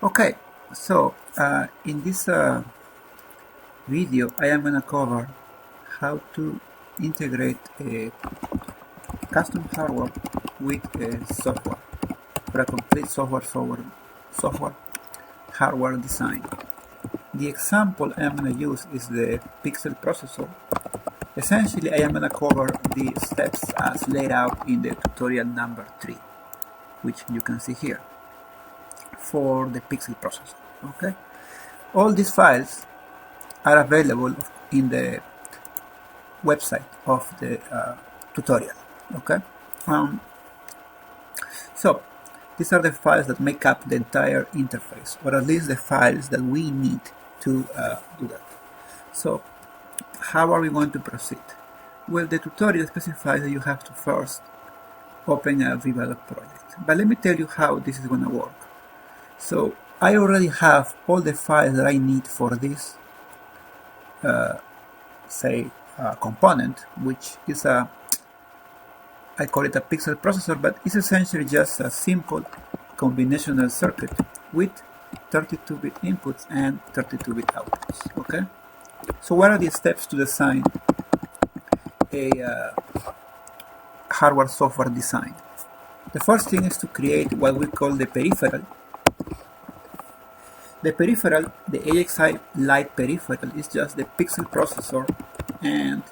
Okay, so in this video I am going to cover how to integrate a custom hardware with a software for a complete software hardware design. The example I am going to use is the pixel processor. Essentially, I am going to cover the steps as laid out in the tutorial number 3, which you can see here for the pixel processor. Okay, all these files are available in the website of the tutorial. Okay, so these are the files that make up the entire interface, or at least the files that we need to do that. So how are we going to proceed? Well, the tutorial specifies that you have to first open a Vivado project, but let me tell you how this is going to work. So I already have all the files that I need for this component, which is I call it a pixel processor, but it's essentially just a simple combinational circuit with 32-bit inputs and 32-bit outputs. Okay, so what are the steps to design a hardware software design? The first thing is to create what we call the peripheral. The peripheral, the AXI4-Lite Peripheral, is just the pixel processor and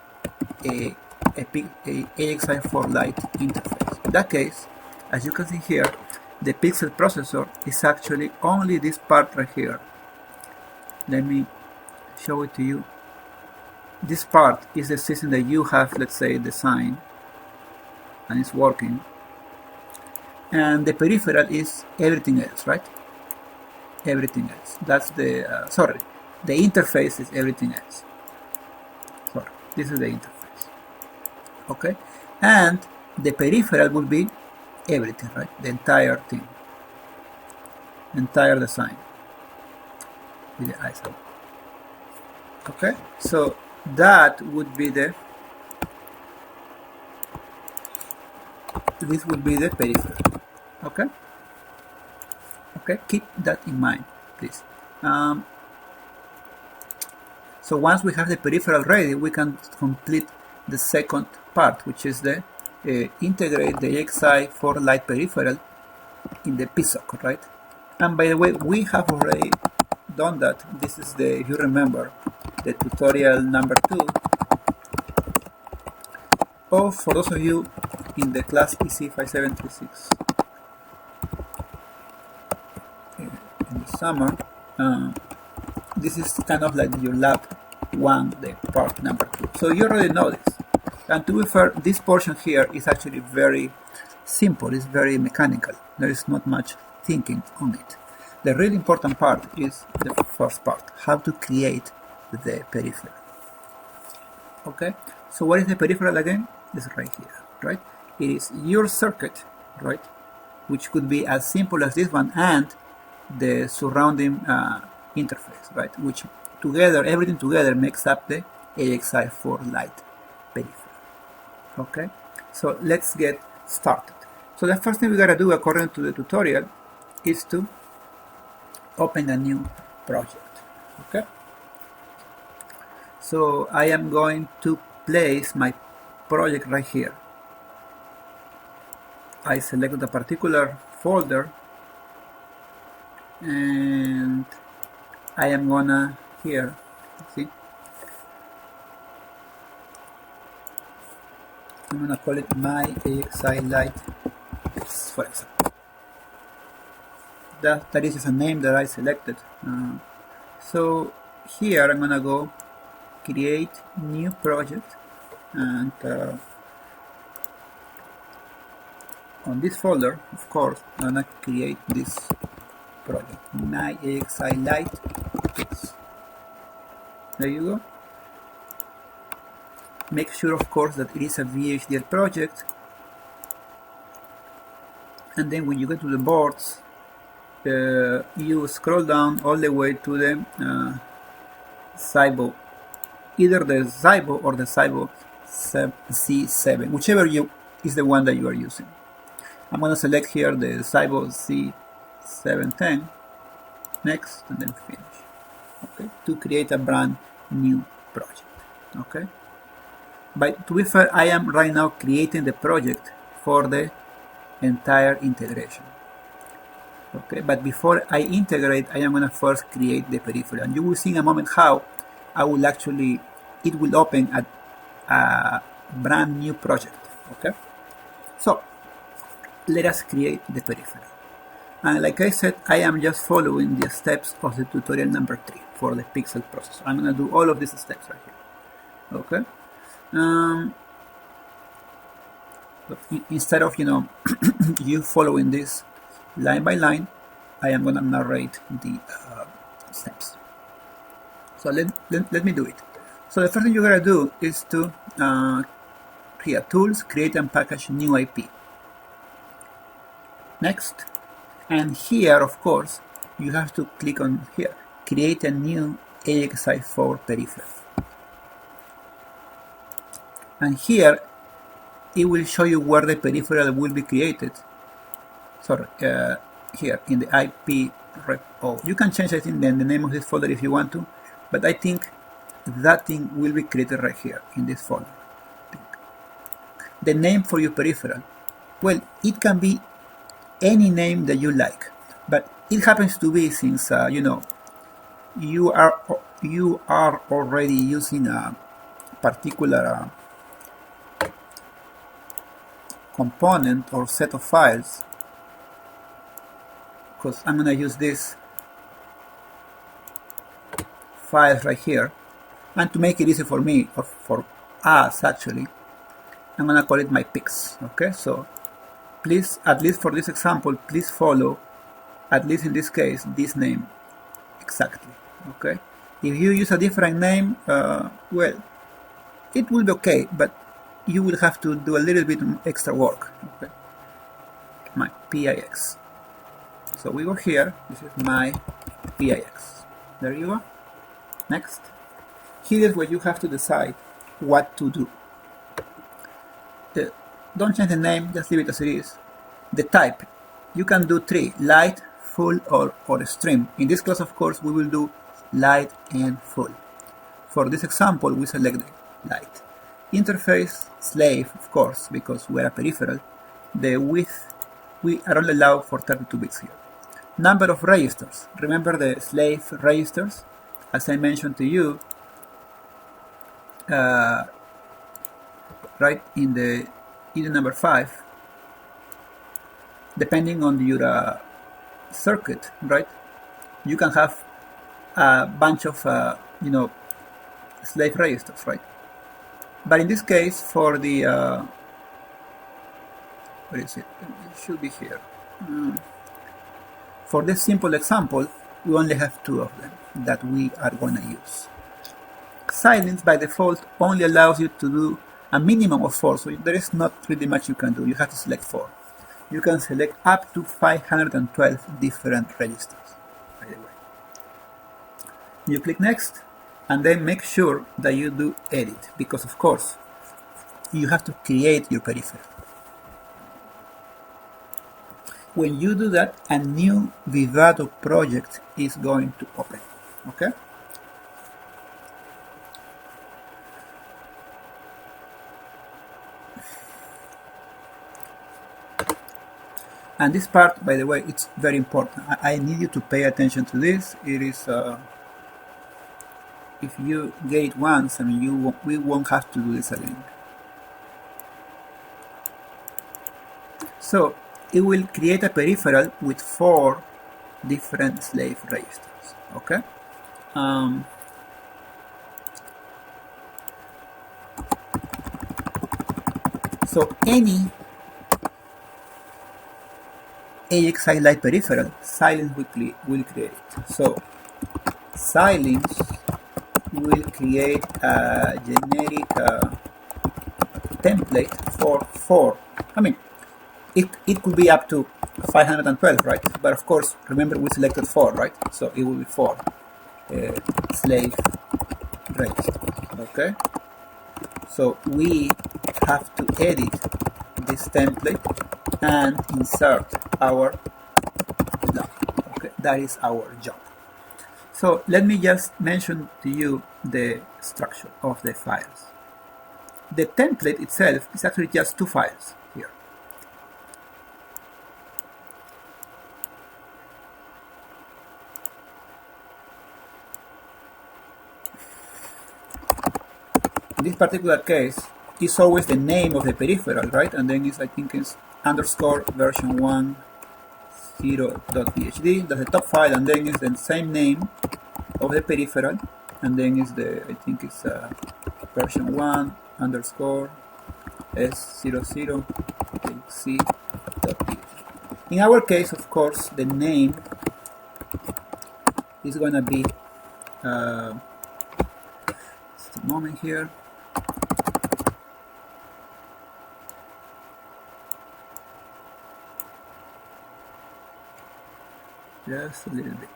a AXI4-Lite interface. In that case, as you can see here, the pixel processor is actually only this part right here. Let me show it to you. This part is the system that you have, let's say, designed and it's working, and the peripheral is everything else, right? Everything else. That's the the interface is everything else. Sorry, this is the interface. Okay, and the peripheral will be everything, right? The entire thing, entire design with the ISO. Okay, so that would be this would be the peripheral. Okay. Okay, keep that in mind, please. So once we have the peripheral ready, we can complete the second part, which is the integrate the AXI4-Lite Peripheral in the PSoC, right? And by the way, we have already done that. This is the, if you remember, the tutorial number 2. Or for those of you in the class EC5736 in the summer, this is kind of like your lab 1, the part number 2. So you already know this. And to be fair, this portion here is actually very simple, it's very mechanical. There is not much thinking on it. The really important part is the first part, how to create the peripheral. Okay, so what is the peripheral again? It's right here, right? It is your circuit, right? Which could be as simple as this one and the surrounding interface, right? Which together, everything together makes up the AXI4-Lite Peripheral. Okay, so let's get started. So the first thing we gotta do, according to the tutorial, is to open a new project. Okay, so I am going to place my project right here. I selected a particular folder and I am gonna here, see, I'm gonna call it my AXI-Lite, for example. That is just a name that I selected. So here I'm gonna go create new project, and on this folder, of course, I'm gonna create this project, my AXI-Lite. There you go. Make sure, of course, that it is a VHDL project, and then when you get to the boards, you scroll down all the way to the ZYBO, either the ZYBO or the ZYBO Z7, whichever is the one that you are using. I'm going to select here the ZYBO Z7-10, next, and then finish. Okay, to create a brand new project. Okay, but to be fair, I am right now creating the project for the entire integration. Okay, but before I integrate, I am going to first create the peripheral, and you will see in a moment how I will actually, it will open a brand new project. Okay, so let us create the peripheral. And like I said, I am just following the steps of the tutorial number 3 for the pixel processor. I'm going to do all of these steps right here. Okay. Instead of you following this line by line, I am going to narrate the steps. So let me do it. So the first thing you're going to do is to here, tools, create and package new IP. Next, and here of course you have to click on here, create a new AXI4 peripheral. And here it will show you where the peripheral will be created. Sorry, here in the IP repo. You can change, I think, the name of this folder if you want to, but I think that thing will be created right here in this folder. The name for your peripheral, well, it can be any name that you like, but it happens to be, since you are already using a particular component or set of files, because I'm going to use this files right here, and to make it easy for me, or for us actually, I'm going to call it my pics. Okay, so please, at least for this example, please follow, at least in this case, this name exactly. Okay, if you use a different name, well, it will be okay, but you will have to do a little bit extra work. Okay, my PIX. So we go here, this is my PIX. There you go. Next. Here is where you have to decide what to do. Don't change the name, just leave it as it is. The type, you can do 3, light, full, or stream. In this class, of course, we will do light and full. For this example, we select the light. Interface, slave, of course, because we are a peripheral. The width, we are only allowed for 32 bits here. Number of registers, remember the slave registers? As I mentioned to you, right in the either number 5, depending on your circuit, right, you can have a bunch of slave registers, right? But in this case, for the where is it? It should be here. For this simple example, we only have 2 of them that we are going to use. Silence by default only allows you to do a minimum of 4, so there is not really much you can do. You have to select 4. You can select up to 512 different registers, by the way. You click next, and then make sure that you do edit, because of course you have to create your peripheral. When you do that, a new Vivado project is going to open. Okay? And this part, by the way, it's very important. I need you to pay attention to this. It is, if you get it once, I mean, we won't have to do this again. So it will create a peripheral with 4 different slave registers. Okay. So any AXI4-Lite peripheral, Silence will create it. So Silence will create a generic template for 4. I mean, it could be up to 512, right? But of course, remember we selected 4, right? So it will be 4 slave registers. Okay. So we have to edit this template and insert our block. Okay, that is our job. So let me just mention to you the structure of the files. The template itself is actually just two files here. In this particular case, it's always the name of the peripheral, right? And then it's, I think it's underscore version 1.0.phd. That's the top file, and then it's the same name of the peripheral, and then is the, I think it's version 1 underscore s00.c.phd. In our case, of course, the name is gonna be just a moment here. Just a little bit.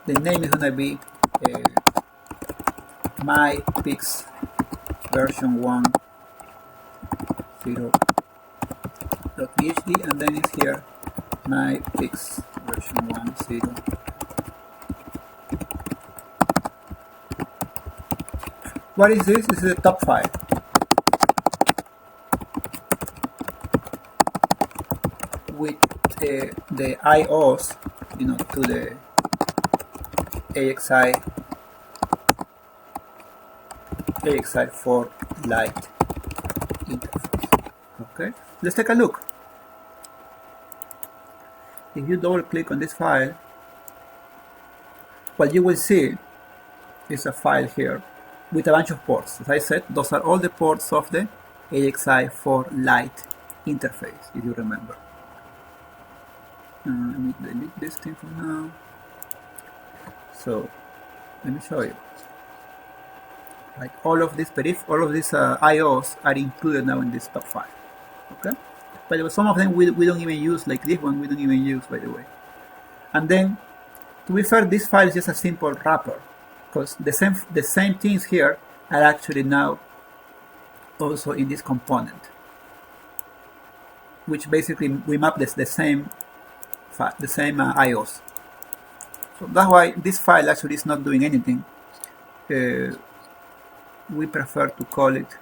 The name is gonna be my pix version 1.0.phd, and then it's here my pix version 1.0. What is this? This is the top file. With the IOs, you know, to the AXI4-Lite interface. Okay, let's take a look. If you double click on this file, what you will see is a file here with a bunch of ports. As I said, those are all the ports of the AXI4-Lite interface, if you remember. Let me delete this thing for now. So let me show you. Like all of these IOs are included now in this top file. Okay. By the way, some of them we don't even use, like this one we don't even use, by the way. And then, to be fair, this file is just a simple wrapper, because the same things here are actually now also in this component, which basically we map the same IOs. So that's why this file actually is not doing anything. We prefer to call it,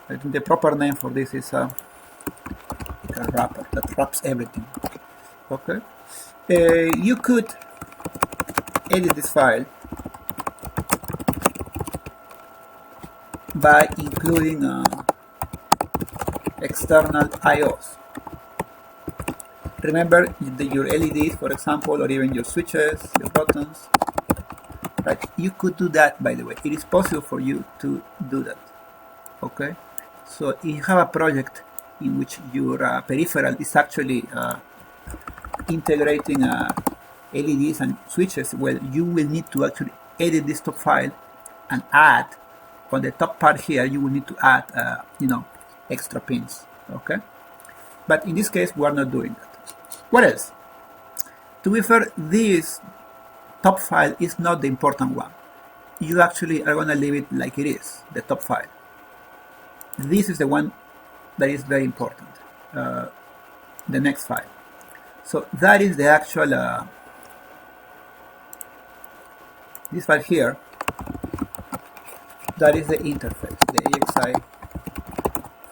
I think the proper name for this is a wrapper that wraps everything. Okay. You could edit this file by including external IOs. Remember your LEDs, for example, or even your switches, your buttons. Right? You could do that, by the way. It is possible for you to do that. Okay? So if you have a project in which your peripheral is actually integrating LEDs and switches, well, you will need to actually edit this top file and add, on the top part here, you will need to add, you know, extra pins. Okay? But in this case, we are not doing that. What else? To be fair, this top file is not the important one. You actually are going to leave it like it is, the top file. This is the one that is very important, the next file. So that is the actual, this file here, that is the interface, the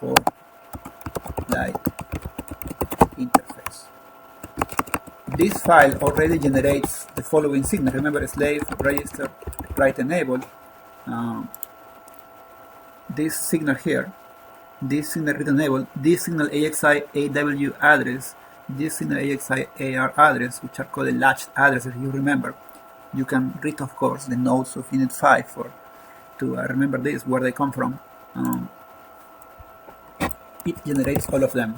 AXI4-Lite interface. This file already generates the following signal. Remember, slave, register, write, enable. This signal here, this signal read enable, this signal AXI-AW address, this signal AXI-AR address, which are called the latched addresses. If you remember, you can read, of course, the nodes of Unit 5 to remember this, where they come from. It generates all of them.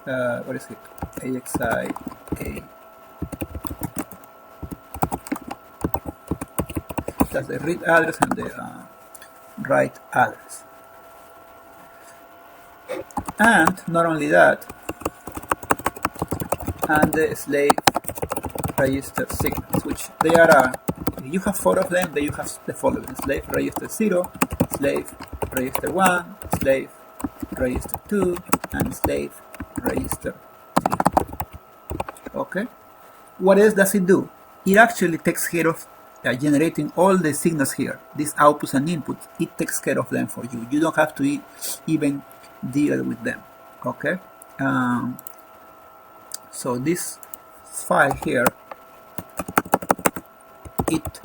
What is it? AXI-A. That's the read address and the write address. And not only that, and the slave register signals, which they are, if you have 4 of them, then you have the following: slave register 0, slave register 1, slave register 2, and slave register 3. Okay. What else does it do? It actually takes care of generating all the signals here, these outputs and inputs. It takes care of them for you. You don't have to even deal with them. Okay. So this file here, it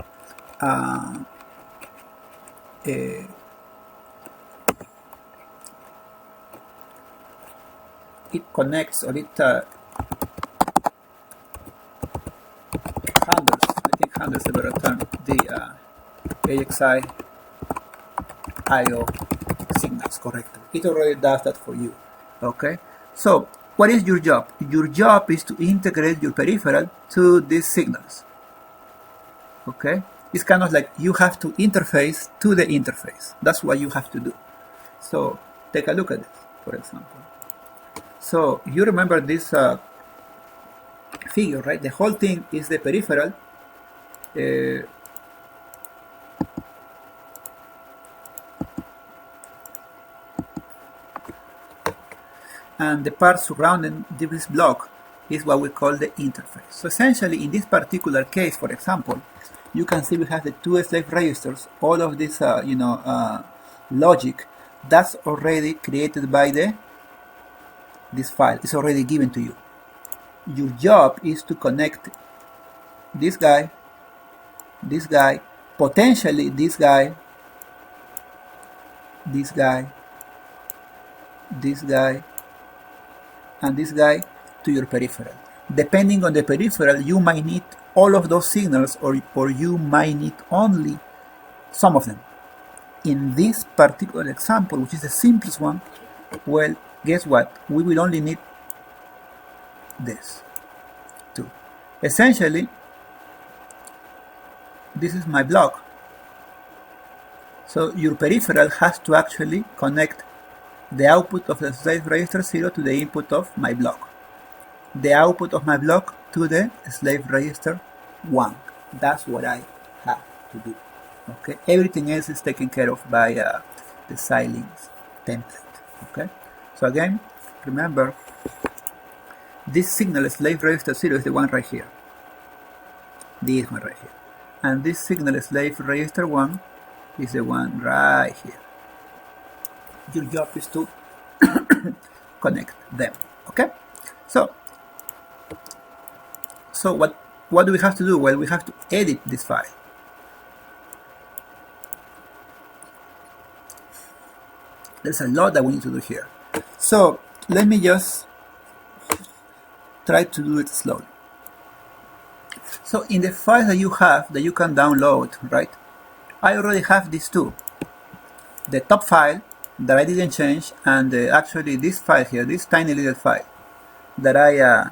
connects, or it handles, I think handles the better term, the AXI IO signals correctly. It already does that for you. Okay, so what is your job? Your job is to integrate your peripheral to these signals. Okay, it's kind of like you have to interface to the interface. That's what you have to do. So take a look at this, for example. So you remember this figure, right? The whole thing is the peripheral. And the part surrounding this block is what we call the interface. So essentially, in this particular case, for example, you can see we have the two slave registers. All of this, logic, that's already created by this file. It's already given to you. Your job is to connect this guy, potentially this guy, and this guy to your peripheral. Depending on the peripheral, you might need all of those signals, or you might need only some of them. In this particular example, which is the simplest one, well, guess what? We will only need this too. Essentially, this is my block. So your peripheral has to actually connect the output of the slave register 0 to the input of my block, the output of my block to the slave register 1. That's what I have to do. Okay, everything else is taken care of by the Xilinx template. Okay, so again, remember, this signal slave register 0 is the one right here, this one right here, and this signal slave register 1 is the one right here. Your job is to connect them. Okay, so what do we have to do? Well, we have to edit this file. There's a lot that we need to do here. So let me just try to do it slowly. So in the files that you have, that you can download, right? I already have these two. The top file that I didn't change, and actually this file here, this tiny little file that I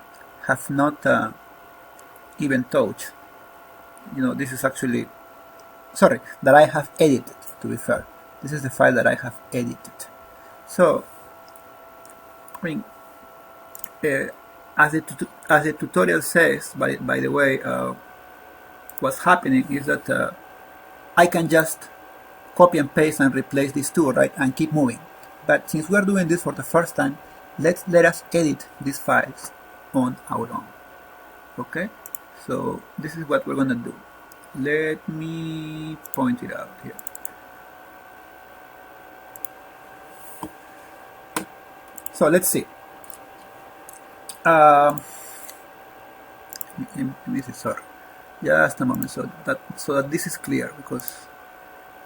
have not even touched. You know, this is actually, sorry, that I have edited, to be fair. This is the file that I have edited. So, I mean, as the tutorial says, by the way, what's happening is that I can just copy and paste and replace these two, right, and keep moving. But since we're doing this for the first time, let us edit these files on our own. Okay, so this is what we're gonna do. Let me point it out here. So let's see. Let me see, sorry, just a moment, so that this is clear, because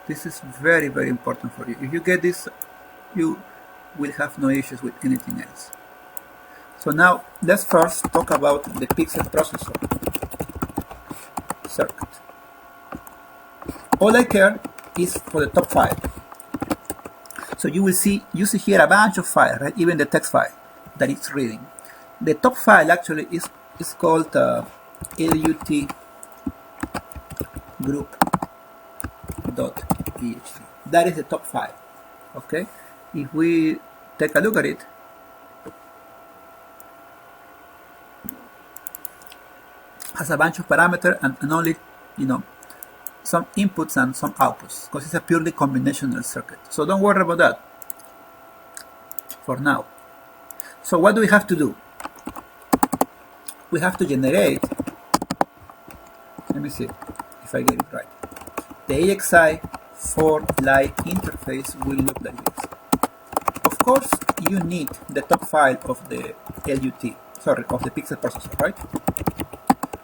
this is very, very important for you. If you get this, you will have no issues with anything else. So now let's first talk about the pixel processor circuit. All I care is for the top file. So you see here a bunch of files, right? Even the text file that it's reading. The top file actually is called LUT group.exe. That is the top file. Okay. If we take a look at it, has a bunch of parameters and only, some inputs and some outputs, because it's a purely combinational circuit. So don't worry about that for now. So what do we have to do? We have to generate, let me see if I get it right. The AXI4-Lite interface will look like this. Of course, you need the top file of the of the pixel processor, right?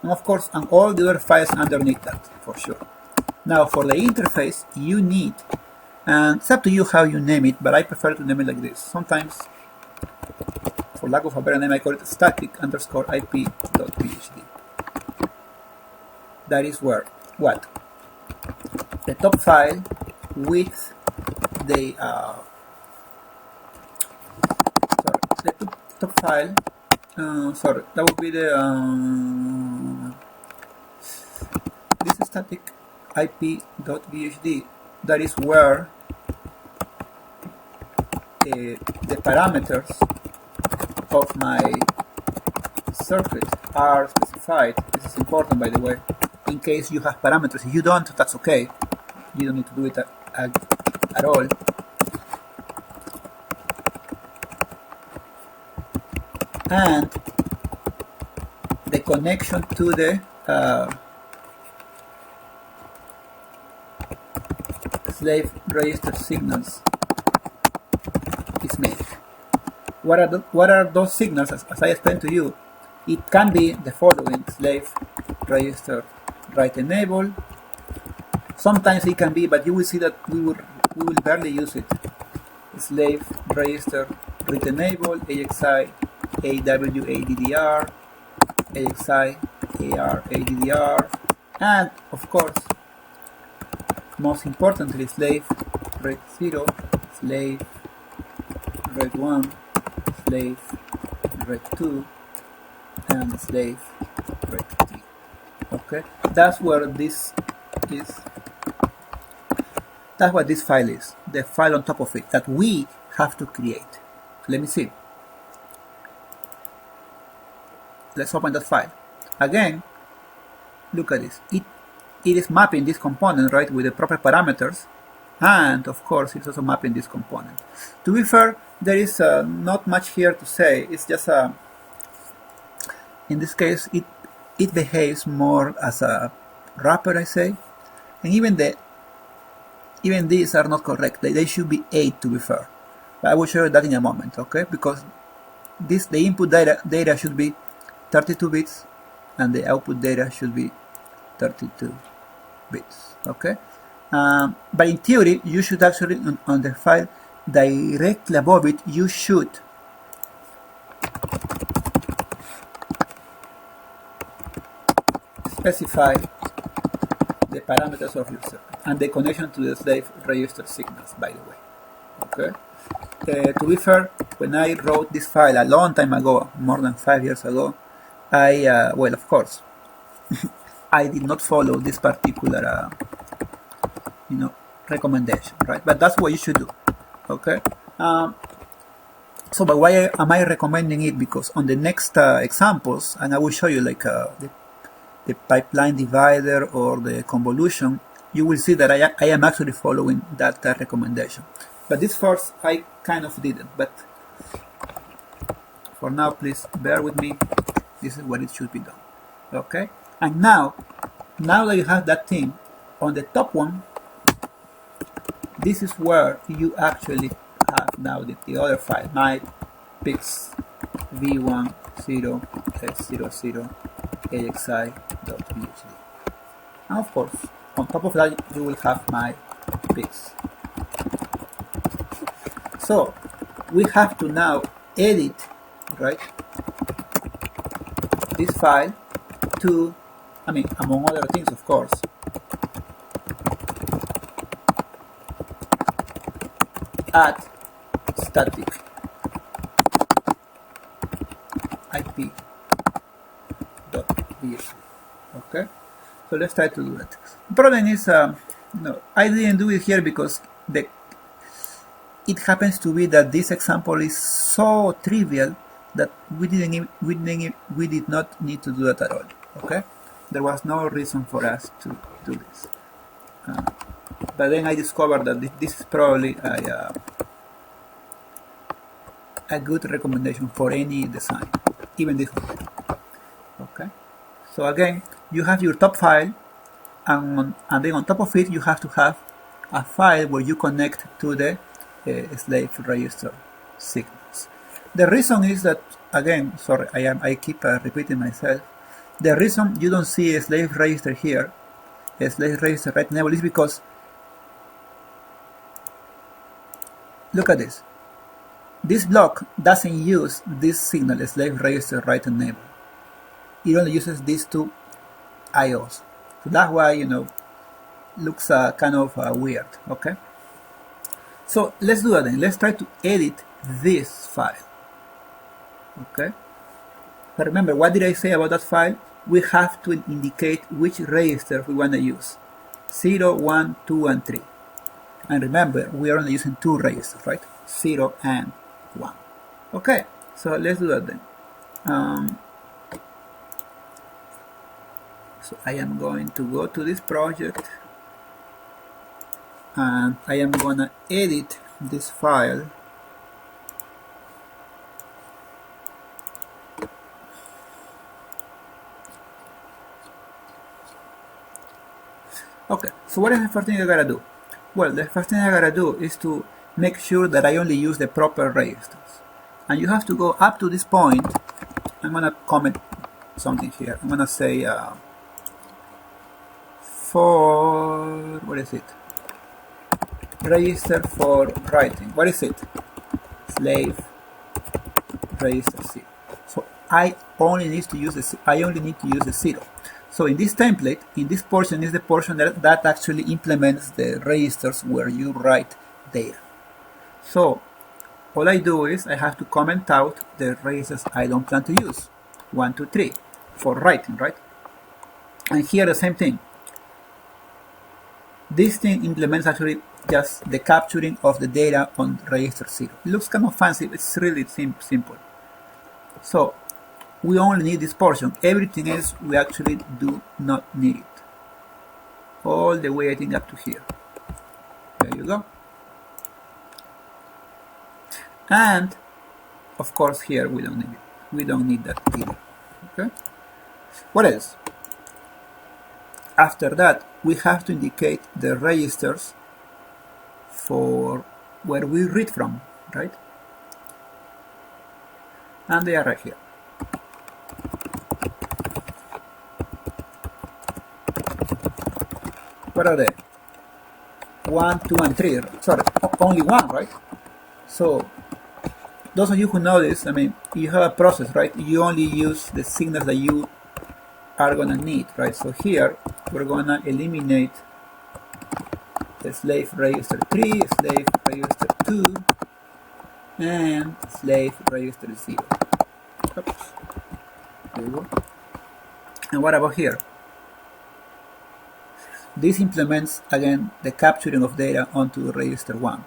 And of course, and all the other files underneath that, for sure. Now, for the interface, you need, and it's up to you how you name it, but I prefer to name it like this. Sometimes, for lack of a better name, I call it static_ip.phd. That is where, what? The top file with the, top file, that would be the, this static ip.phd. That is where the parameters of my circuit are specified. This is important, by the way, in case you have parameters. If you don't, that's okay. You don't need to do it at all. And the connection to the slave register signals is made. What are those signals? As I explained to you, it can be the following: slave register write enable. Sometimes it can be, but you will see that we will barely use it. Slave register read enable, AXI AW ADDR, AXI AR ADDR, and of course, most importantly, slave read 0, slave read 1, slave read 2, and slave read 3. Okay, that's where this is. That's what this file is. The file on top of it that we have to create. Let me see. Let's open that file. Again, look at this. It is mapping this component, right, with the proper parameters, and of course it's also mapping this component. To be fair, there is not much here to say. It's just in this case it behaves more as a wrapper, I say, and even these are not correct. They should be 8 to be fair. But I will show you that in a moment, okay? Because the input data should be 32 bits and the output data should be 32 bits, okay? But in theory, you should actually, on the file directly above it, you should specify the parameters of your circuit and the connection to the slave register signals, by the way, okay? To be fair, when I wrote this file a long time ago, more than 5 years ago, well, of course, I did not follow this particular, recommendation, right? But that's what you should do, okay? So, but why am I recommending it? Because on the next examples, and I will show you like the pipeline divider or the convolution, you will see that I am actually following that recommendation. But this first, I kind of didn't. But for now, please bear with me. This is what it should be done. Okay? And now that you have that thing, on the top one, this is where you actually have now the other file, my pix v10s00 axi.phd. And of course, on top of that, you will have my pix. So we have to now edit, right, this file to, among other things, of course, add static ip.phd. Okay, so let's try to do that. The problem is, I didn't do it here because it happens to be that this example is so trivial that we did not need to do that at all. Okay, there was no reason for us to do this. But then I discovered that this is probably a a good recommendation for any design, even this one. Okay, so again, you have your top file, and then on top of it you have to have a file where you connect to the slave register signals. The reason is that, again, sorry, I keep repeating myself. The reason you don't see a slave register here, a slave register write enable, is because look at this. This block doesn't use this signal, slave register write enable. It only uses these two IOs. So that's why, you know, looks kind of weird. Okay. So let's do it then. Let's try to edit this file. Okay. But remember, what did I say about that file? We have to indicate which registers we want to use. 0, 1, 2, and 3. And remember, we are only using two registers, right? 0 and 1. Okay, so let's do that then. So I am going to go to this project, and I am going to edit this file. Okay, so what is the first thing I gotta do? Well, the first thing I gotta do is to make sure that I only use the proper registers. And you have to go up to this point. I'm gonna comment something here. I'm gonna say for, what is it? Register for writing. What is it? Slave register 0. So I only need to use the 0. So in this template, in this portion is the portion that actually implements the registers where you write data. So all I do is I have to comment out the registers I don't plan to use. 1, 2, 3 for writing, right? And here the same thing. This thing implements actually just the capturing of the data on register 0. It looks kind of fancy, but it's really simple. So we only need this portion. Everything else we actually do not need it. All the way I think up to here. There you go. And of course here we don't need it. We don't need that either. Okay. What else? After that, we have to indicate the registers for where we read from, right? And they are right here. What are they? 1, 2, and 3. Sorry, only 1, right? So those of you who know this, I mean, you have a process, right? You only use the signals that you are gonna need, right? So here we're gonna eliminate the slave register 3, slave register 2, and slave register 0. Oops. There you go. And what about here? This implements again the capturing of data onto register 1.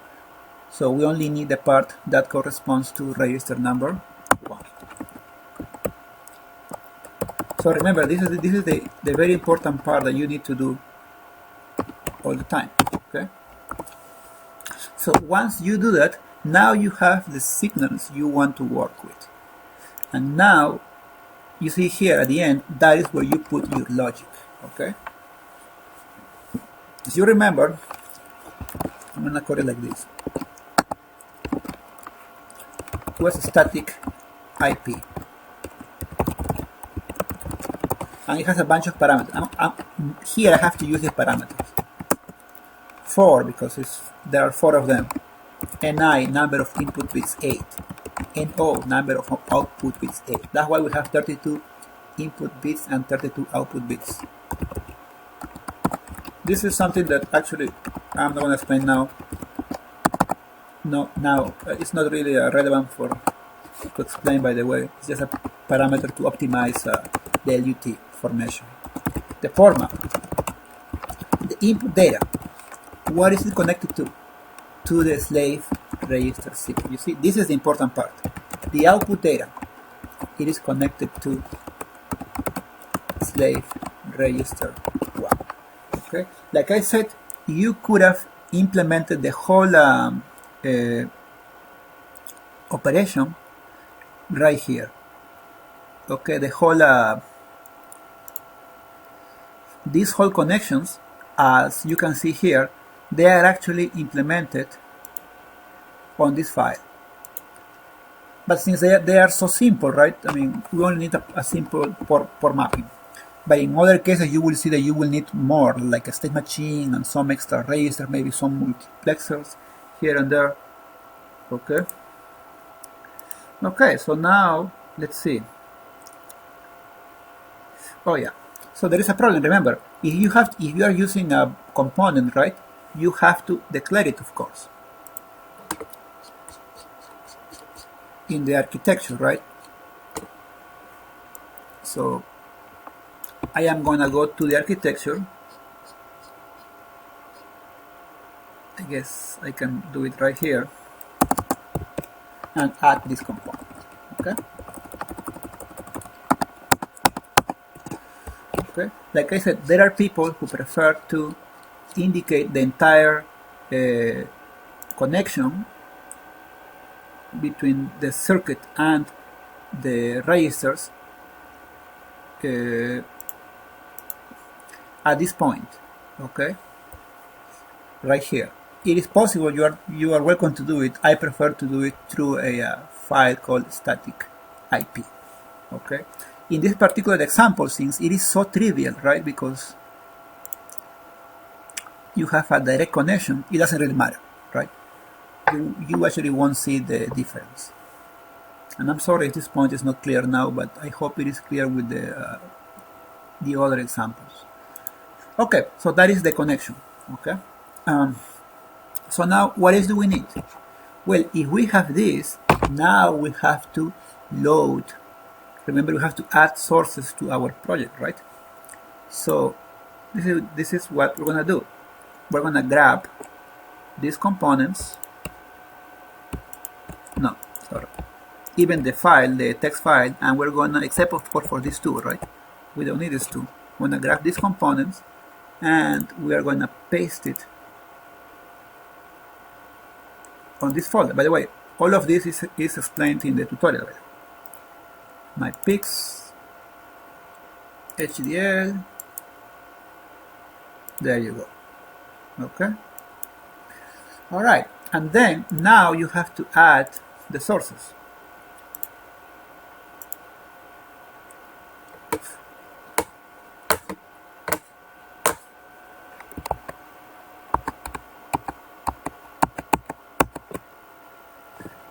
So we only need the part that corresponds to register number 1. So remember, this is the very important part that you need to do all the time. Okay. So once you do that, now you have the signals you want to work with. And now you see here at the end, that is where you put your logic. Okay. As you remember, I'm gonna code it like this. It was a static IP. And it has a bunch of parameters. Here I have to use the parameters. 4, because there are 4 of them. NI, number of input bits 8. NO, number of output bits 8. That's why we have 32 input bits and 32 output bits. This is something that actually I'm not going to explain now. No, now it's not really relevant to explain, by the way. It's just a parameter to optimize the LUT formation. The format, the input data, what is it connected to? To the slave register 0. You see, this is the important part. The output data, it is connected to slave register 1. Okay, like I said, you could have implemented the whole operation right here. Okay, the whole these whole connections, as you can see here, they are actually implemented on this file. But since they are so simple, right? I mean, we only need a simple port mapping. But in other cases, you will see that you will need more, like a state machine and some extra register, maybe some multiplexers here and there. Okay. Okay, so now let's see. Oh yeah. So there is a problem. Remember, if you are using a component, right, you have to declare it, of course, in the architecture, right? So I am gonna go to the architecture. I guess I can do it right here and add this component. Okay. Okay. Like I said, there are people who prefer to indicate the entire connection between the circuit and the registers at this point. Okay, right here. It is possible. You are welcome to do it. I prefer to do it through a file called static IP. Okay. In this particular example, since it is so trivial, right, because you have a direct connection, it doesn't really matter, right? You actually won't see the difference. And I'm sorry if this point is not clear now, but I hope it is clear with the other examples. Okay, so that is the connection. Okay. So now, what else do we need? Well, if we have this, now we have to load. Remember, we have to add sources to our project, right? So this is what we're gonna do. We're gonna grab these components. No, sorry. Even the file, the text file, and we're gonna, except of course for these two, right? We don't need these two. We're gonna grab these components, and we are gonna paste it on this folder. By the way, all of this is explained in the tutorial. My pix, HDL, there you go. Okay. All right, and then now you have to add the sources.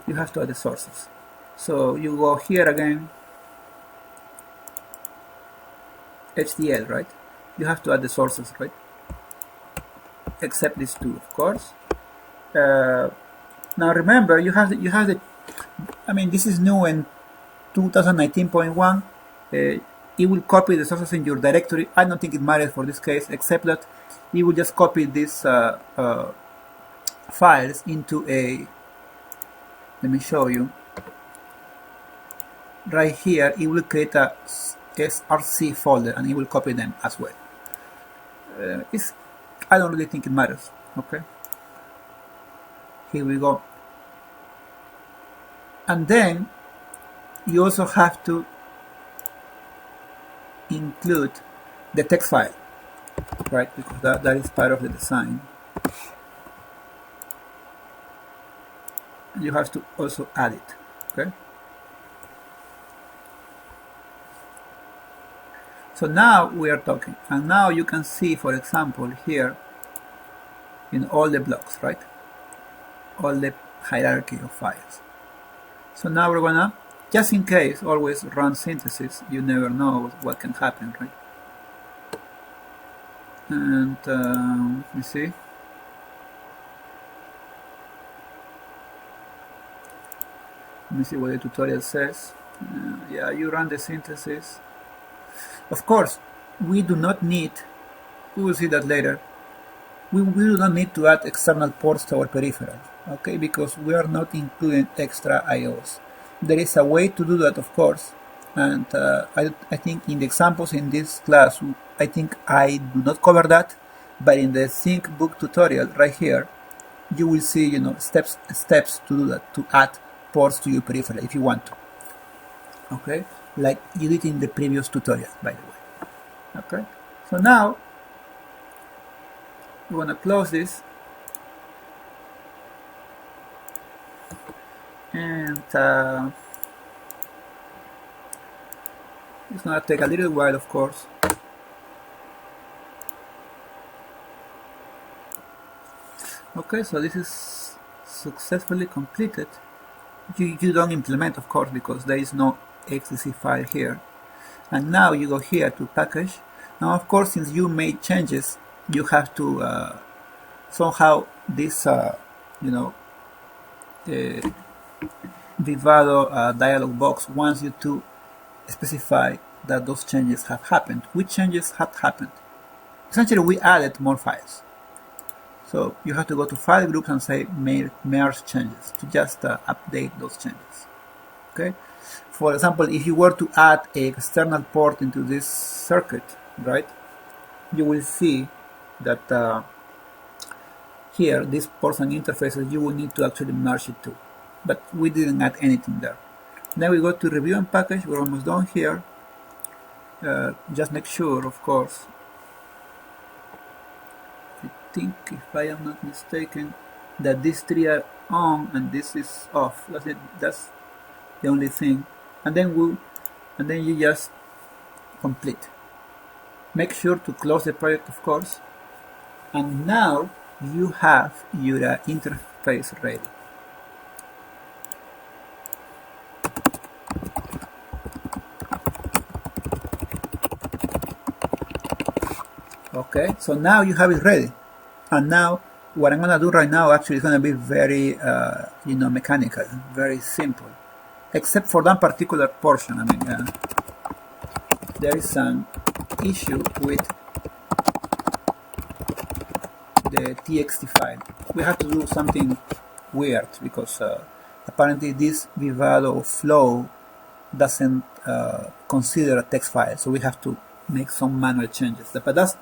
You have to add the sources. So you go here again, HDL, right? You have to add the sources, right? Except these two, of course. Now remember, you have the. I mean, this is new in 2019.1. It will copy the sources in your directory. I don't think it matters for this case, except that it will just copy these files into a. Let me show you. Right here, it will create a src folder, and it will copy them as well. I don't really think it matters. Okay. Here we go. And then you also have to include the text file, right? Because that is part of the design. You have to also add it. Okay. So now we are talking, and now you can see, for example, here in all the blocks, right? All the hierarchy of files. So now we're gonna, just in case, always run synthesis. You never know what can happen, right? And let me see. Let me see what the tutorial says. Yeah, you run the synthesis. Of course, we do not need, we will see that later, we do not need to add external ports to our peripheral, okay, because we are not including extra IOs. There is a way to do that, of course, and I think in the examples in this class, I think I do not cover that, but in the sync book tutorial right here, you will see, steps to do that, to add ports to your peripheral if you want to. Okay, like you did in the previous tutorial, by the way. Okay, so now we want to close this, and it's going to take a little while, of course. Okay, so this is successfully completed. You don't implement, of course, because there is no XDC file here. And now you go here to package. Now, of course, since you made changes, you have to somehow this Vivado dialog box wants you to specify that those changes have happened. Which changes have happened? Essentially, we added more files. So you have to go to file groups and say merge changes to just update those changes. Okay. For example, if you were to add an external port into this circuit, right, you will see that here, these ports and interfaces, you will need to actually merge it too. But we didn't add anything there. Then we go to review and package. We're almost done here. Just make sure, of course, I think, if I am not mistaken, that these three are on and this is off. That's it. That's the only thing. And then you just complete. Make sure to close the project, of course. And now you have your interface ready. Okay, so now you have it ready. And now what I'm gonna do right now actually is gonna be very mechanical, very simple, except for that particular portion. I mean, there is an issue with the txt file. We have to do something weird because apparently this Vivado flow doesn't consider a text file, so we have to make some manual changes. But that's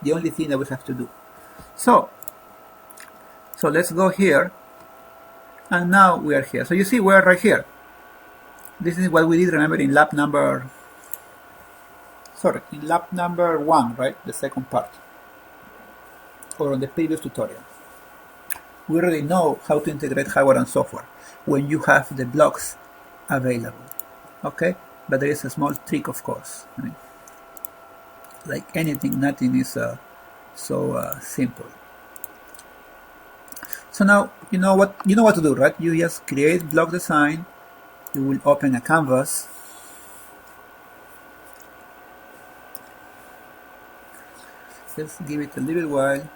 the only thing that we have to do. So let's go here, and now we are here. So you see we're right here. This is what we did, remember, in lab number 1, right? The second part, or on the previous tutorial. We already know how to integrate hardware and software when you have the blocks available. Okay, but there is a small trick, of course. I mean, like anything, nothing is so simple. So now you know what to do, right? You just create block design. You will open a canvas. Let's give it a little while.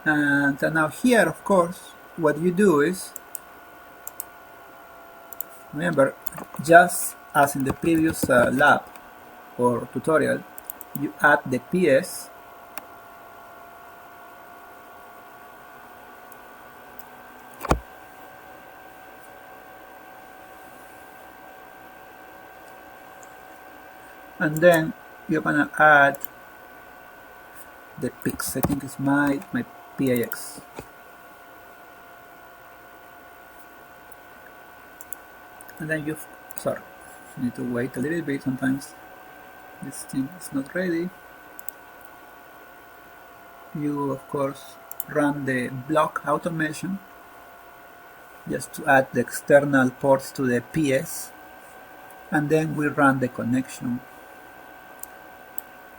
And now here, of course, what you do is, remember, just as in the previous lab or tutorial, you add the PS and then you're gonna add the PIX. I think it's my PAX. And then you need to wait a little bit. Sometimes this thing is not ready. You of course run the block automation just to add the external ports to the PS, and then we run the connection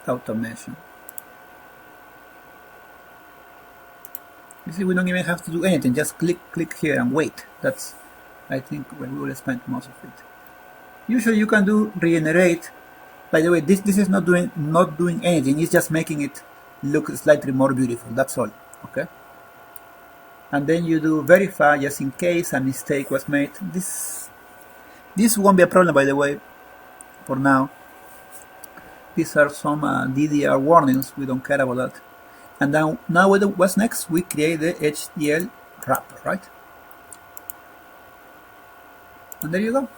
automation. You see, we don't even have to do anything, just click here and wait. That's, I think, where we will spend most of it. Usually you can do regenerate. By the way, this is not doing anything, it's just making it look slightly more beautiful, that's all. Okay? And then you do verify just in case a mistake was made. This won't be a problem, by the way, for now. These are some DDR warnings, we don't care about that. And now what's next? We create the HDL wrapper, right? And there you go.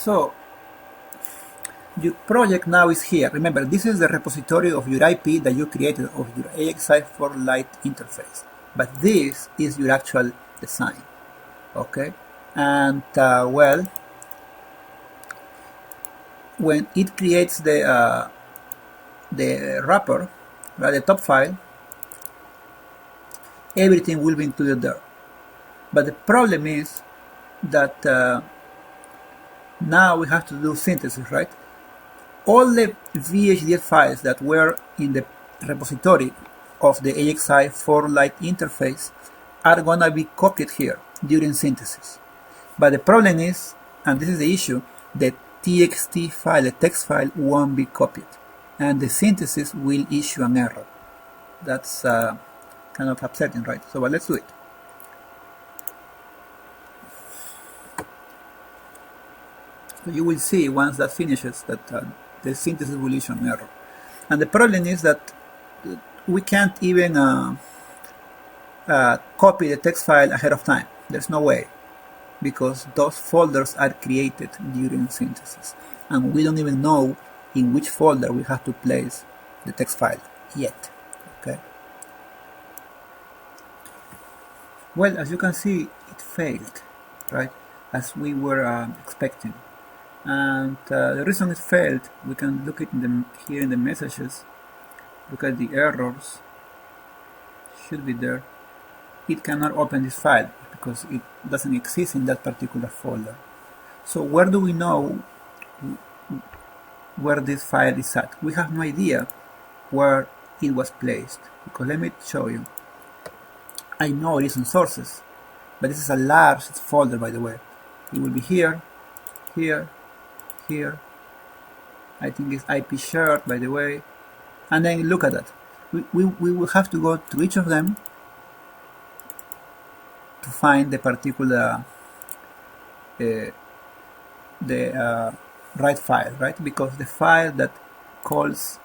So your project now is here. Remember, this is the repository of your IP that you created of your AXI4-Lite interface. But this is your actual design. Okay? And well, when it creates the wrapper, right, the top file, everything will be included there. But the problem is that now we have to do synthesis, right? All the VHDL files that were in the repository of the AXI4-Lite interface are gonna be copied here during synthesis. But the problem is, and this is the issue, the TXT file, the text file, won't be copied, and the synthesis will issue an error. That's kind of upsetting, right? So well, let's do it. So you will see once that finishes that the synthesis will issue an error. And the problem is that we can't even copy the text file ahead of time. There's no way, because those folders are created during synthesis, and we don't even know in which folder we have to place the text file yet. Okay. Well, as you can see, it failed, right, as we were expecting. And the reason it failed, we can look at here in the messages. Look at the errors. Should be there. It cannot open this file because it doesn't exist in that particular folder. So where do we know where this file is at? We have no idea where it was placed, because let me show you. I know it is in sources, but this is a large folder, by the way. It will be here, here, here. I think it's IP shared, by the way. And then look at that. We will have to go to each of them to find the particular right file, right? Because the file that calls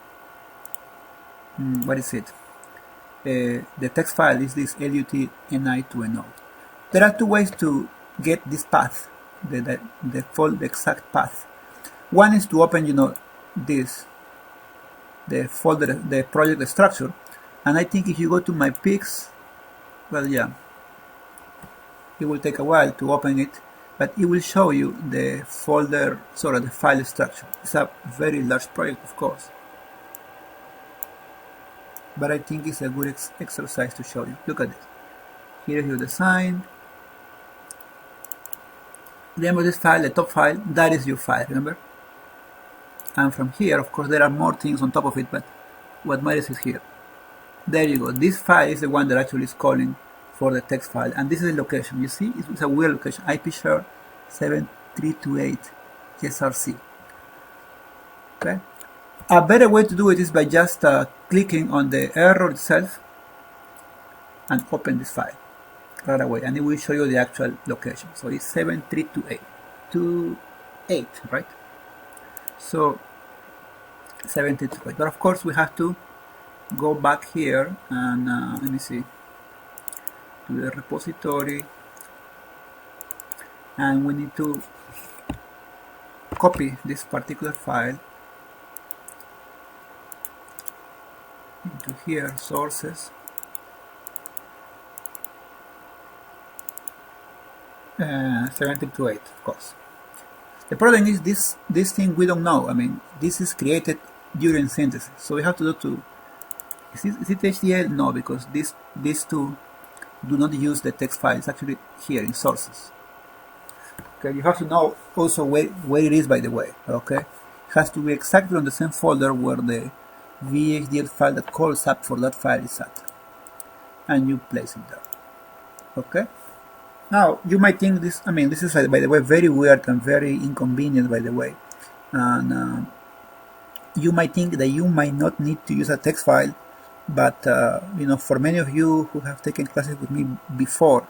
what is it? The text file is this LUT-NI2NO. There are two ways to get this path, the exact path. One is to open, this, the folder, the project structure, and I think if you go to my pics, well, yeah, it will take a while to open it, but it will show you the folder, the file structure. It's a very large project, of course, but I think it's a good exercise to show you. Look at this. Here is your design. The name of this file, the top file, that is your file, remember? And from here, of course, there are more things on top of it, but what matters is here. There you go. This file is the one that actually is calling for the text file, and this is the location. You see, it's a weird location. IP share 7328 SRC. Okay. A better way to do it is by just clicking on the error itself and open this file right away, and it will show you the actual location. So it's 7328, right? So 7328. But of course, we have to go back here and let me see, to the repository, and we need to copy this particular file into here, sources, 7328, of course. The problem is this thing we don't know. I mean, this is created during synthesis, so we have to is it HDL? No, because these two do not use the text file. It's actually here in sources. Okay, you have to know also where it is, by the way. Okay, it has to be exactly on the same folder where the VHDL file that calls up for that file is at, and you place it there. Okay. Now you might think this. I mean, this is, by the way, very weird and very inconvenient, by the way, and you might think that you might not need to use a text file, but for many of you who have taken classes with me before,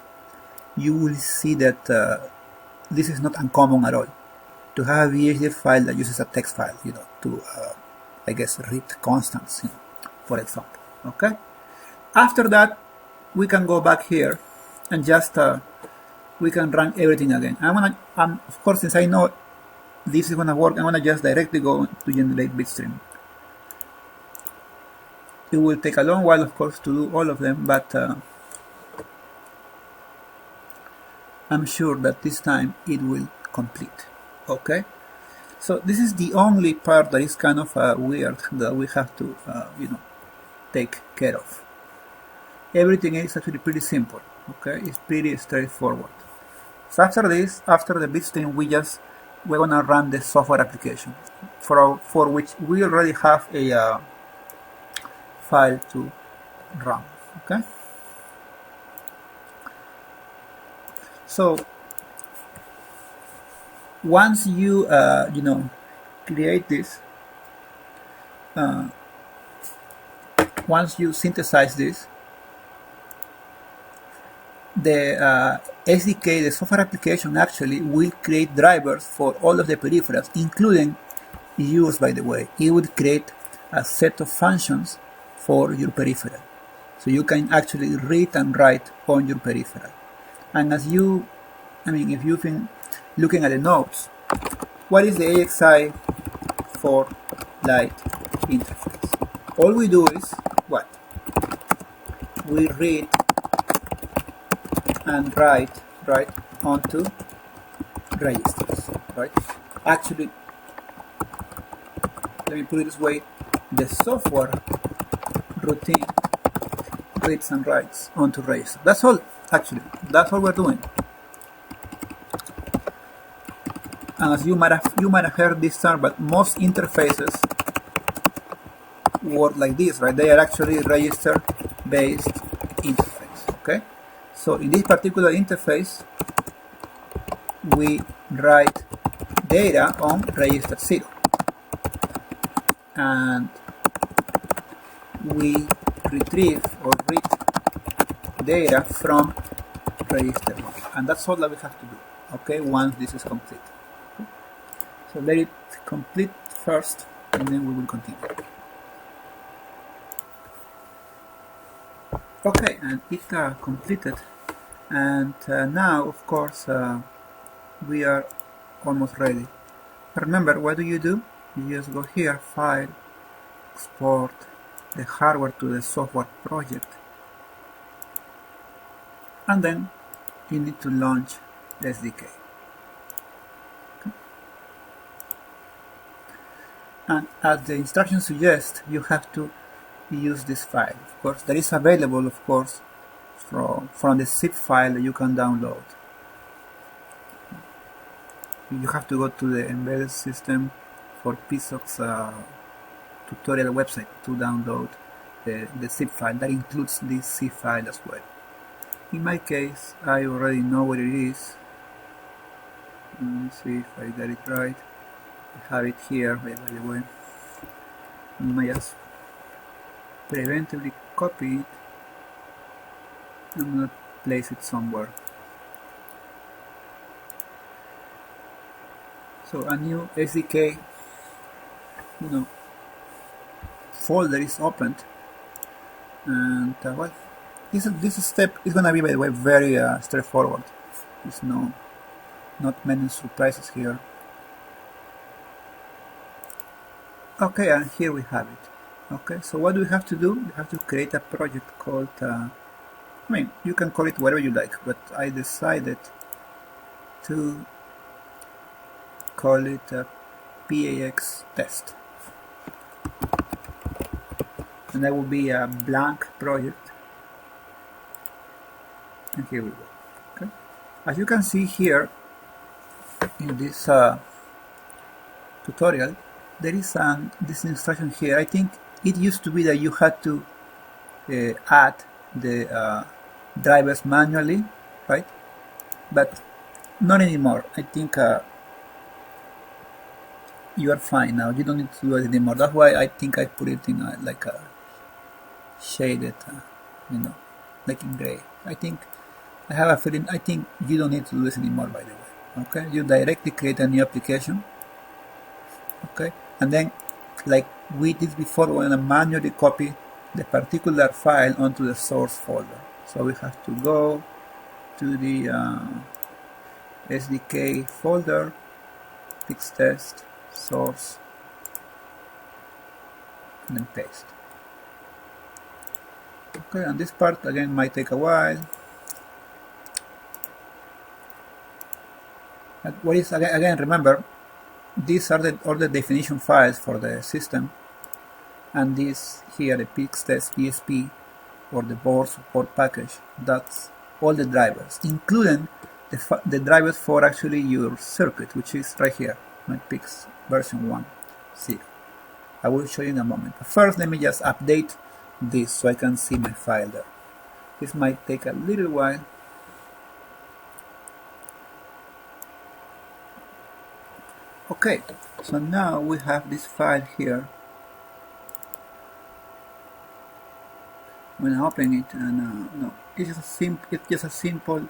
you will see that this is not uncommon at all to have a VHDL file that uses a text file, to I guess read constants, for example. Okay. After that, we can go back here and just we can run everything again. Of course, since I know this is going to work. I'm going to just directly go to generate bitstream. It will take a long while, of course, to do all of them, but I'm sure that this time it will complete. Okay, so this is the only part that is kind of weird that we have to take care of. Everything is actually pretty simple. Okay, it's pretty straightforward. So after this, after the bitstream, we're gonna run the software application for which we already have a file to run. Okay, so once you create this, once you synthesize this, the SDK, the software application, actually will create drivers for all of the peripherals, including yours, by the way. It will create a set of functions for your peripheral, so you can actually read and write on your peripheral. And as if you've been looking at the notes, what is the AXI4-Lite interface? All we do is what? We read and write onto registers, right? Actually, let me put it this way: the software routine reads and writes onto registers. That's all. Actually, that's all we're doing. And as you might have heard this term, but most interfaces work like this, right? They are actually register-based interface. Okay. So in this particular interface, we write data on register 0, and we retrieve or read data from register 1, and that's all that we have to do. Okay, once this is complete. Okay. So let it complete first, and then we will continue. Okay, and it completed, and now, of course, we are almost ready. Remember, what do? You just go here, File, Export the hardware to the software project, and then you need to launch the SDK. Okay. And as the instructions suggest, you have to use this file. Of course, that is available, of course, from the zip file that you can download. You have to go to the embedded system for PSoC's tutorial website to download the zip file. That includes this zip file as well. In my case, I already know what it is. Let me see if I got it right. I have it here, by the way. I might just preventively copy it. I'm going to place it somewhere. So a new SDK folder is opened, and well, this step is going to be, by the way, very straightforward. There's not many surprises here. Okay, and here we have it. Okay, so what do we have to do? We have to create a project called you can call it whatever you like, but I decided to call it a PAX test, and that will be a blank project. And here we go. Okay, as you can see here in this tutorial, there is this instruction here. I think it used to be that you had to add the drivers manually, right? But not anymore. I think you are fine now. You don't need to do it anymore. That's why I think I put it in like a shaded, like in gray. I have a feeling. I think you don't need to do this anymore, by the way. Okay, you directly create a new application. Okay, and then, like we did before, we're gonna manually copy the particular file onto the source folder. So we have to go to the SDK folder, Fix test, source, and then paste. Okay, and this part again might take a while. But what is again remember, these are all the definition files for the system, and this here, the Fix test ESP or the board support package, that's all the drivers, including the drivers for actually your circuit, which is right here, my Pix version 1.0. I will show you in a moment. But first, let me just update this so I can see my file there. This might take a little while. Okay, so now we have this file here. When I open it, and no, it's just a simple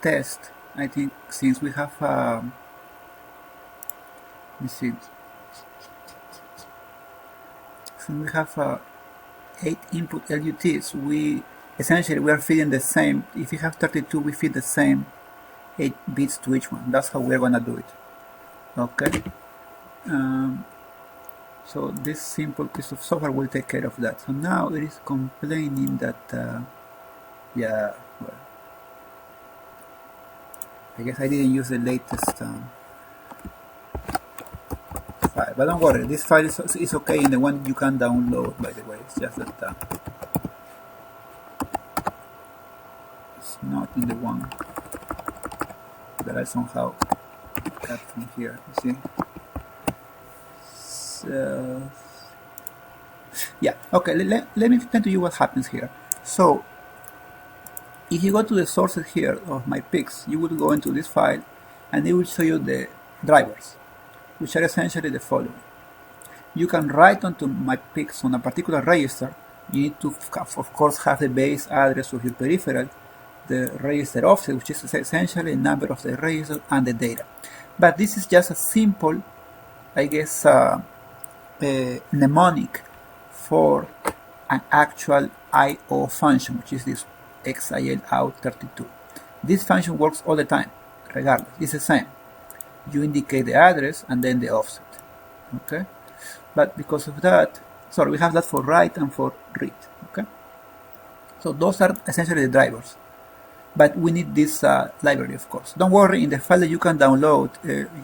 test. I think since we have let me see, since we have 8 input LUTs, we are feeding the same. If you have 32, we feed the same 8 bits to each one. That's how we're gonna do it. Okay. So this simple piece of software will take care of that. So now it is complaining that yeah, well, I guess I didn't use the latest file, but don't worry, this file is okay in the one you can download, by the way. It's just that it's not in the one that I somehow got from here, you see. So yeah, okay, let me explain to you what happens here. So if you go to the sources here of my Pix, you will go into this file and it will show you the drivers, which are essentially the following. You can write onto my Pix on a particular register. You need to, of course, have the base address of your peripheral, the register offset, which is essentially the number of the register and the data. But this is just a simple, I guess, mnemonic for an actual I/O function, which is this XIL out 32. This function works all the time, regardless. It's the same. You indicate the address and then the offset. Okay, but because of that, sorry, we have that for write and for read. Okay, so those are essentially the drivers. But we need this library, of course. Don't worry, in the file that you can download,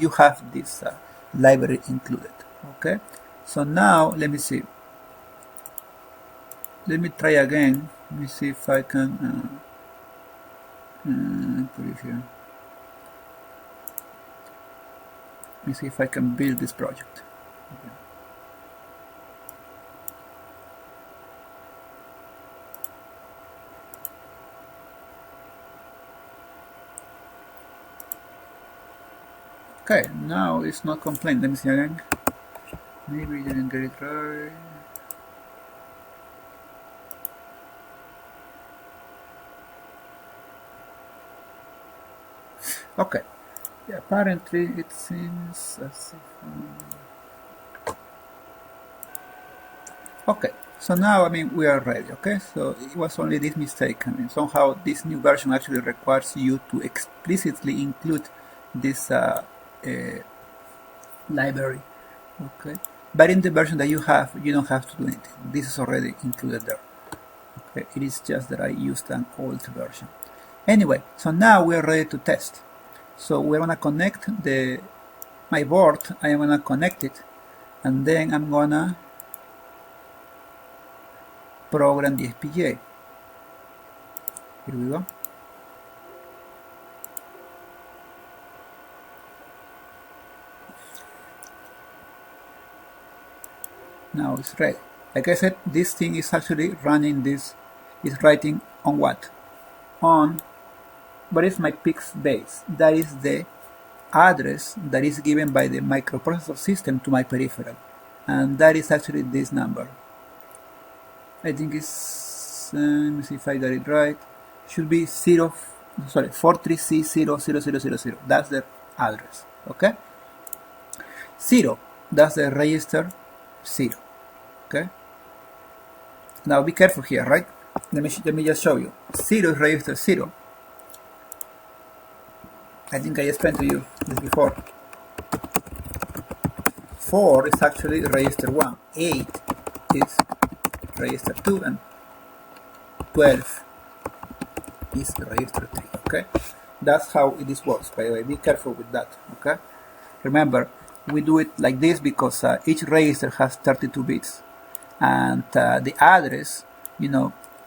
you have this library included. Okay, so now let me see. Let me try again. Let me see if I can put it here. Let me see if I can build this project. Okay, now it's not complaining. Let me see again. Maybe I didn't get it right. Okay, yeah, apparently it seems as if okay, so now we are ready. Okay, so it was only this mistake. Somehow this new version actually requires you to explicitly include this library. Okay, but in the version that you have, you don't have to do anything. This is already included there. Okay, it is just that I used an old version. Anyway, so now we are ready to test. So we're gonna connect my board. I am gonna connect it, and then I'm gonna program the FPGA. Here we go. Now it's ready. Like I said, this thing is actually running this, is writing on what? On what is my Pix base? That is the address that is given by the microprocessor system to my peripheral. And that is actually this number. I think it's, let me see if I got it right. Should be 43C00000. That's the address. Okay? 0, that's the register 0. Okay? Now be careful here, right? Let me just show you. 0 is register 0. I think I explained to you this before. 4 is actually register 1, 8 is register 2, and 12 is register 3. Okay, that's how this works. By the way, be careful with that. Okay, remember, we do it like this because each register has 32 bits, and the address,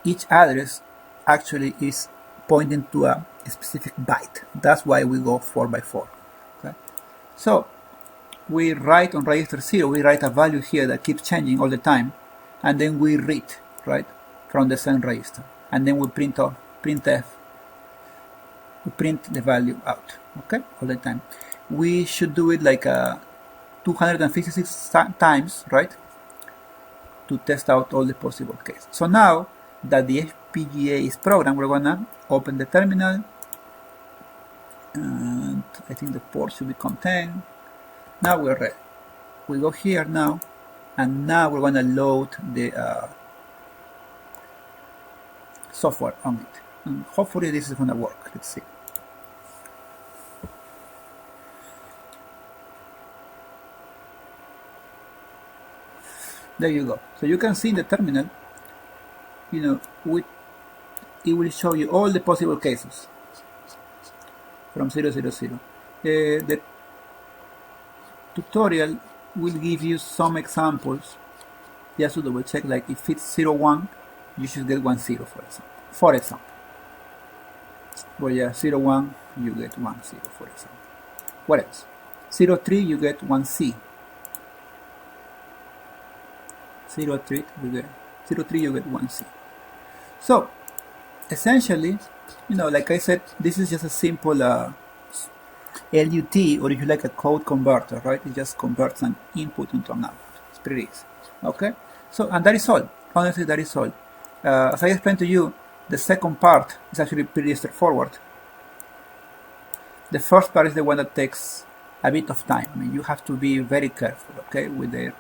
each address actually is pointing to a specific byte. That's why we go 4 by 4. Okay, so we write on register 0, we write a value here that keeps changing all the time, and then we read, right, from the same register, and then we printf, we print the value out, okay, all the time. We should do it like 256 times, right, to test out all the possible cases. So now that the FPGA is programmed, we're gonna open the terminal, and I think the port should be contained. Now we're ready. We go here now, and now we're gonna load the software on it, and hopefully this is gonna work. Let's see. There you go. So you can see in the terminal, it will show you all the possible cases from 000. The tutorial will give you some examples just to double check, like if it's 01, you should get 10, for example. Well, yeah, 01, you get 10, for example. What else? 03, you get 1C. 03, you get 1C. So essentially, like I said, this is just a simple LUT, or if you like, a code converter, right? It just converts an input into an output. It's pretty easy. Okay, so, and that is all. Honestly, that is all. As I explained to you, the second part is actually pretty straightforward. The first part is the one that takes a bit of time. I mean, you have to be very careful, okay, with the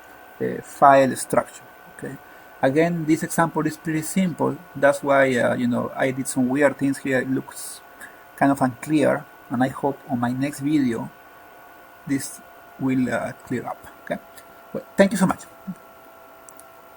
file structure. Okay, again, this example is pretty simple. That's why I did some weird things here. It looks kind of unclear, and I hope on my next video this will clear up. Okay, well, thank you so much.